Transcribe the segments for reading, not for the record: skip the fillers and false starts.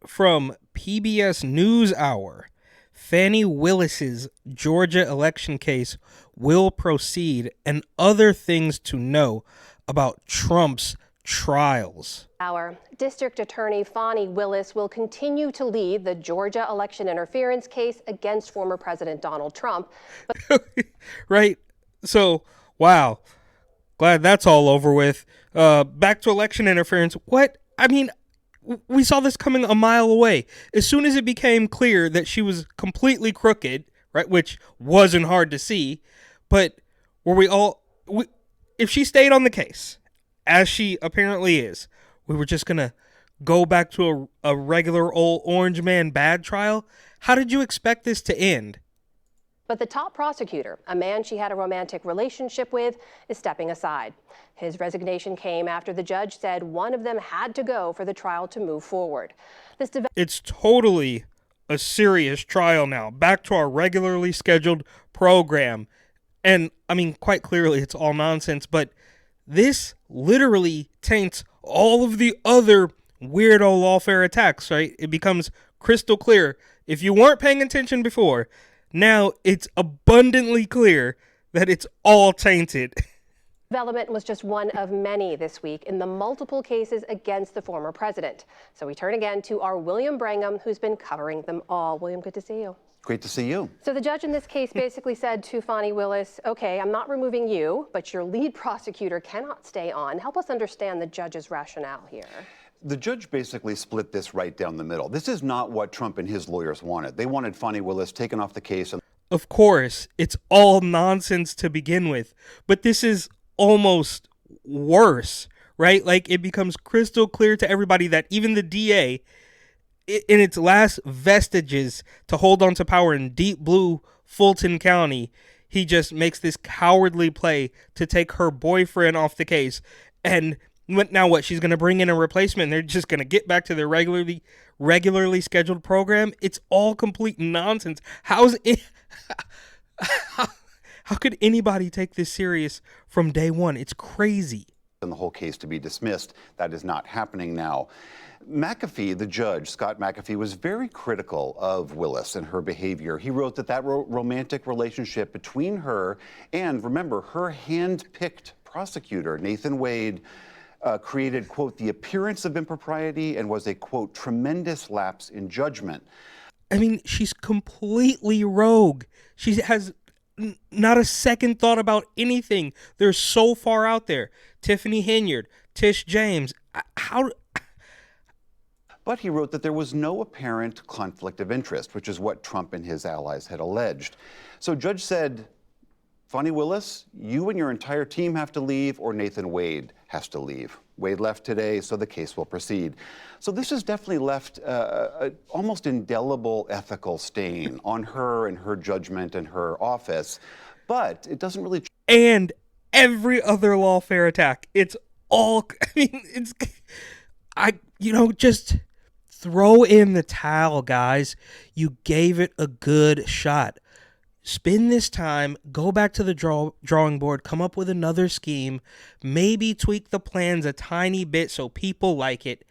from PBS NewsHour. Fani Willis's Georgia election case will proceed, and other things to know about Trump's trials. Our District Attorney Fani Willis will continue to lead the Georgia election interference case against former President Donald Trump. Right? So, wow. Glad that's all over with. Back to election interference. What? I mean, we saw this coming a mile away. As soon as it became clear that she was completely crooked, right, which wasn't hard to see, but were if she stayed on the case, as she apparently is, we were just going to go back to a regular old orange man bad trial? How did you expect this to end? But the top prosecutor, a man she had a romantic relationship with, is stepping aside. His resignation came after the judge said one of them had to go for the trial to move forward. It's totally a serious trial now. Back to our regularly scheduled program. And, I mean, quite clearly it's all nonsense, but this literally taints all of the other weirdo lawfare attacks, right? It becomes crystal clear. If you weren't paying attention before, now it's abundantly clear that it's all tainted. Development was just one of many this week in the multiple cases against the former president. So we turn again to our William Brangham, who's been covering them all. William, good to see you. Great to see you. So the judge in this case basically said to Fani Willis, okay, I'm not removing you, but your lead prosecutor cannot stay on. Help us understand the judge's rationale here. The judge basically split this right down the middle. This is not what Trump and his lawyers wanted. They wanted Fani Willis taken off the case. Of course, it's all nonsense to begin with, but this is almost worse, right? Like, it becomes crystal clear to everybody that even the DA, in its last vestiges to hold on to power in deep blue Fulton County, he just makes this cowardly play to take her boyfriend off the case. And now what? She's going to bring in a replacement and they're just going to get back to their regularly scheduled program? It's all complete nonsense. How could anybody take this serious from day one? It's crazy. And the whole case to be dismissed. That is not happening now. McAfee, the judge, Scott McAfee, was very critical of Willis and her behavior. He wrote that romantic relationship between her and, remember, her hand-picked prosecutor, Nathan Wade, created, quote, the appearance of impropriety and was a, quote, tremendous lapse in judgment. I mean, she's completely rogue. She has not a second thought about anything. They're so far out there. Tiffany Henyard, Tish James. But he wrote that there was no apparent conflict of interest, which is what Trump and his allies had alleged. So judge said, Fani Willis, you and your entire team have to leave, or Nathan Wade has to leave. Wade left today, so the case will proceed. So this has definitely left an almost indelible ethical stain on her and her judgment and her office. But it doesn't really... And every other lawfare attack. It's all... I mean, just throw in the towel, guys. You gave it a good shot. Spend this time, go back to the drawing board, come up with another scheme, maybe tweak the plans a tiny bit so people like it,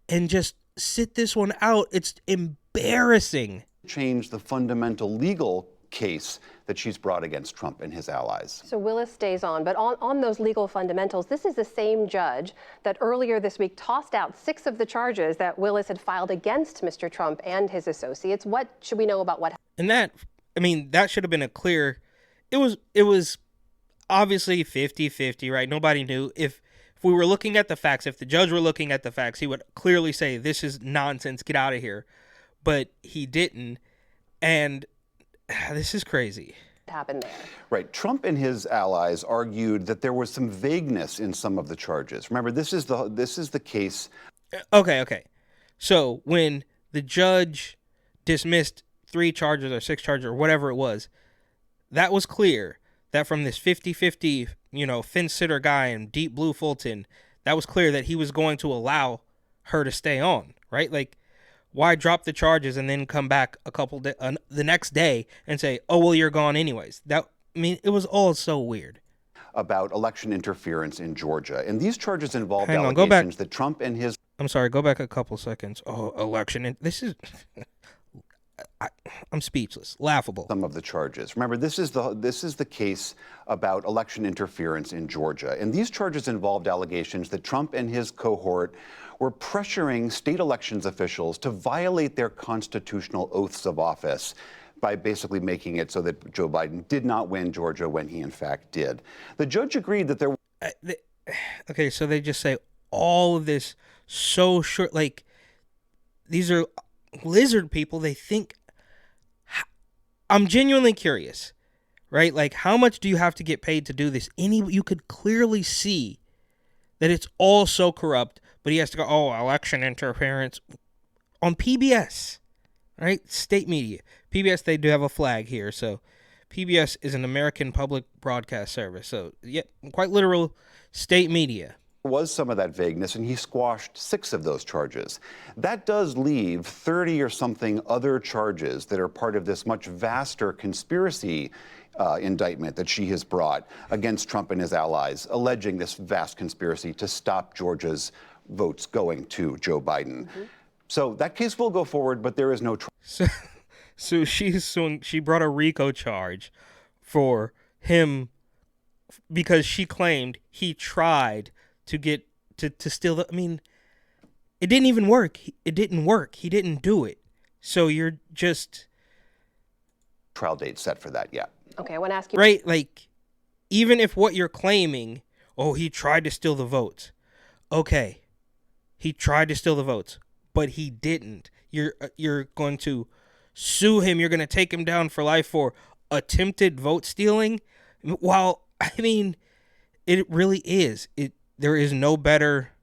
and just sit this one out. It's embarrassing. Change the fundamental legal case that she's brought against Trump and his allies. So Willis stays on, but on those legal fundamentals, this is the same judge that earlier this week tossed out 6 of the charges that Willis had filed against Mr. Trump and his associates. What should we know about what happened? And that should have been a clear, it was obviously 50-50, right? Nobody knew. If we were looking at the facts, if the judge were looking at the facts, he would clearly say, this is nonsense, get out of here. But he didn't, and this is crazy. What happened there? Right. Trump and his allies argued that there was some vagueness in some of the charges. Remember, this is the case. Okay. So when the judge dismissed 3 charges or 6 charges or whatever it was, that was clear that from this 50-50, fence sitter guy in deep blue Fulton, that was clear that he was going to allow her to stay on, right? Like, why drop the charges and then come back the next day and say, oh, well, you're gone anyways? It was all so weird. About election interference in Georgia. And these charges involved allegations that Trump and his... I'm sorry, go back a couple seconds. Oh, election. And this is, I'm speechless. Laughable. Some of the charges. Remember, this is the case about election interference in Georgia. And these charges involved allegations that Trump and his cohort were pressuring state elections officials to violate their constitutional oaths of office by basically making it so that Joe Biden did not win Georgia when he in fact did. The judge agreed that there Okay, so they just say all of this so short, like, these are lizard people. They think, I'm genuinely curious, right? Like, how much do you have to get paid to do this? You could clearly see that it's all so corrupt, but he has to go, oh, election interference on PBS, right? State media. PBS, they do have a flag here, so PBS is an American public broadcast service. So, yeah, quite literal state media. was some of that vagueness, and he squashed 6 of those charges. That does leave 30 or something other charges that are part of this much vaster conspiracy indictment that she has brought against Trump and his allies, alleging this vast conspiracy to stop Georgia's votes going to Joe Biden. Mm-hmm. So that case will go forward, but there is no trial. So she brought a RICO charge for him because she claimed he tried to get to steal the. I mean, it didn't even work. It didn't work. He didn't do it. So you're just trial date set for that yet. Okay, I want to ask you. Right, like, even if what you're claiming, oh, he tried to steal the votes. Okay, he tried to steal the votes, but he didn't. You're going to sue him. You're going to take him down for life for attempted vote stealing. While, I mean, it really is. There is no better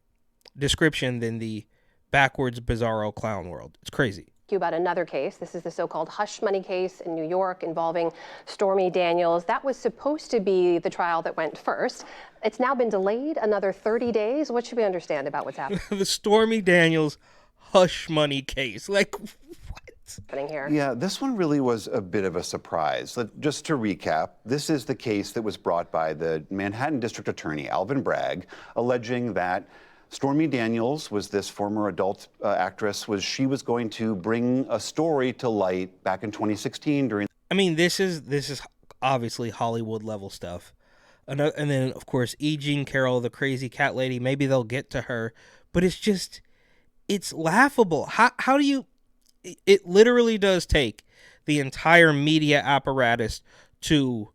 description than the backwards, bizarro clown world. It's crazy. About another case. This is the so-called hush money case in New York involving Stormy Daniels. That was supposed to be the trial that went first. It's now been delayed another 30 days. What should we understand about what's happening? The Stormy Daniels hush money case. Like, what's happening here? Yeah, this one really was a bit of a surprise. Just to recap, this is the case that was brought by the Manhattan District Attorney, Alvin Bragg, alleging that Stormy Daniels was this former adult actress. She was going to bring a story to light back in 2016 during. I mean, this is obviously Hollywood level stuff. And then, of course, E. Jean Carroll, the crazy cat lady. Maybe they'll get to her, but it's laughable. How do you? It literally does take the entire media apparatus to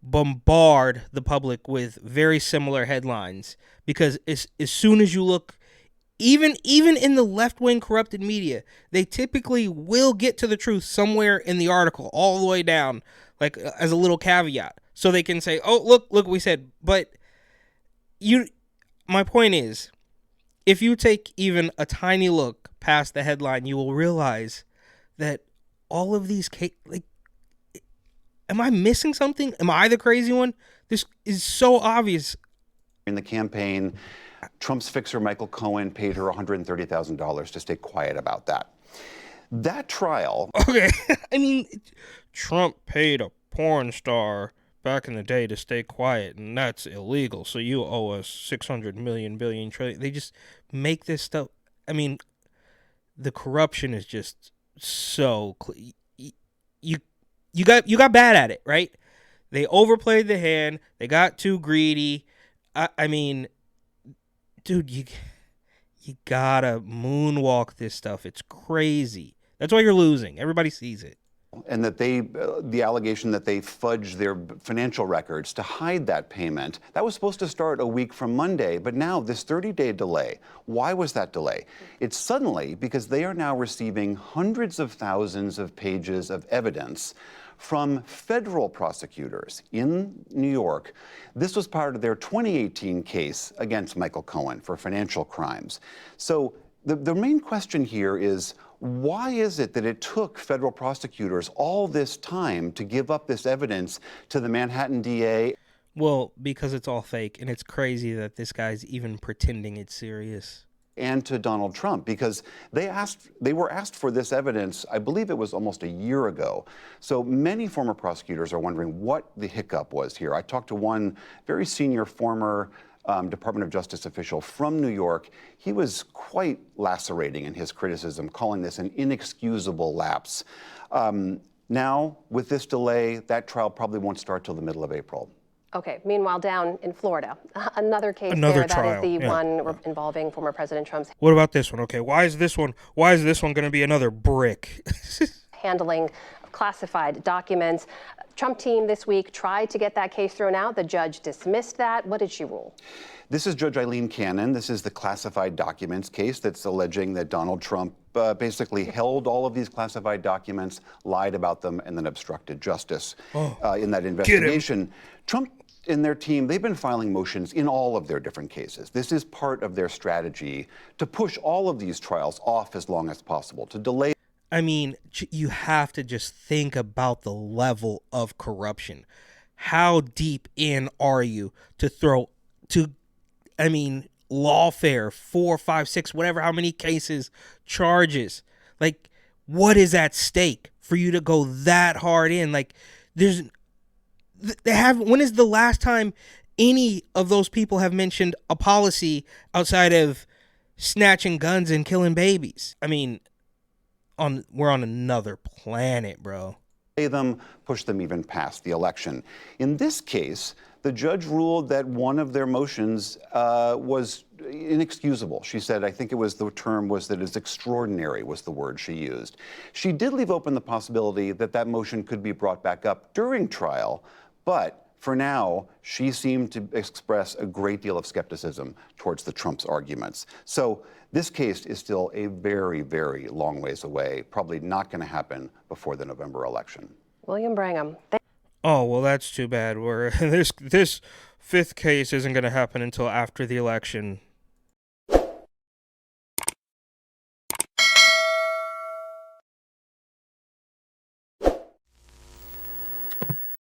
bombard the public with very similar headlines, because as soon as you look, even in the left-wing corrupted media, they typically will get to the truth somewhere in the article all the way down, like as a little caveat, so they can say, oh, look what we said. But my point is, if you take even a tiny look past the headline, you will realize that all of these am I missing something? Am I the crazy one? This is so obvious. In the campaign, Trump's fixer Michael Cohen paid her $130,000 to stay quiet about that. That trial. Okay, I mean, Trump paid a porn star back in the day to stay quiet, and that's illegal. So you owe us 600 million, billion, trillion. They just make this stuff. I mean, the corruption is just so clear. You got bad at it, right? They overplayed the hand. They got too greedy. I mean, dude, you gotta moonwalk this stuff. It's crazy. That's why you're losing. Everybody sees it. And that the allegation that they fudged their financial records to hide that payment, that was supposed to start a week from Monday, but now this 30-day delay. Why was that delay? It's suddenly because they are now receiving hundreds of thousands of pages of evidence from federal prosecutors in New York. This was part of their 2018 case against Michael Cohen for financial crimes. So the main question here is, why is it that it took federal prosecutors all this time to give up this evidence to the Manhattan DA? Well, because it's all fake, and it's crazy that this guy's even pretending it's serious. And to Donald Trump, because they were asked for this evidence, I believe it was almost a year ago. So many former prosecutors are wondering what the hiccup was here. I talked to one very senior former Department of Justice official from New York, he was quite lacerating in his criticism, calling this an inexcusable lapse. Now, with this delay, that trial probably won't start till the middle of April. Okay. Meanwhile, down in Florida, another case Another there. trial. That is the Yeah. one involving former President Trump's What about this one? Okay, why is this one going to be another brick? handling of classified documents. Trump team this week tried to get that case thrown out. The judge dismissed that. What did she rule? This is Judge Eileen Cannon. This is the classified documents case that's alleging that Donald Trump basically held all of these classified documents, lied about them, and then obstructed justice in that investigation. Trump and their team, they've been filing motions in all of their different cases. This is part of their strategy to push all of these trials off as long as possible, to delay. I mean, you have to just think about the level of corruption. How deep in are you to lawfare 4, 5, 6, whatever, how many cases, charges? Like, what is at stake for you to go that hard in? Like, when is the last time any of those people have mentioned a policy outside of snatching guns and killing babies? I mean, we're on another planet, bro. Them, push them even past the election. In this case, the judge ruled that one of their motions was inexcusable. She said, I think the term was that it's extraordinary was the word she used. She did leave open the possibility that that motion could be brought back up during trial, but for now, she seemed to express a great deal of skepticism towards the Trump's arguments. So this case is still a very, very long ways away, probably not going to happen before the November election. William Brangham. Oh, well, that's too bad. This fifth case isn't going to happen until after the election.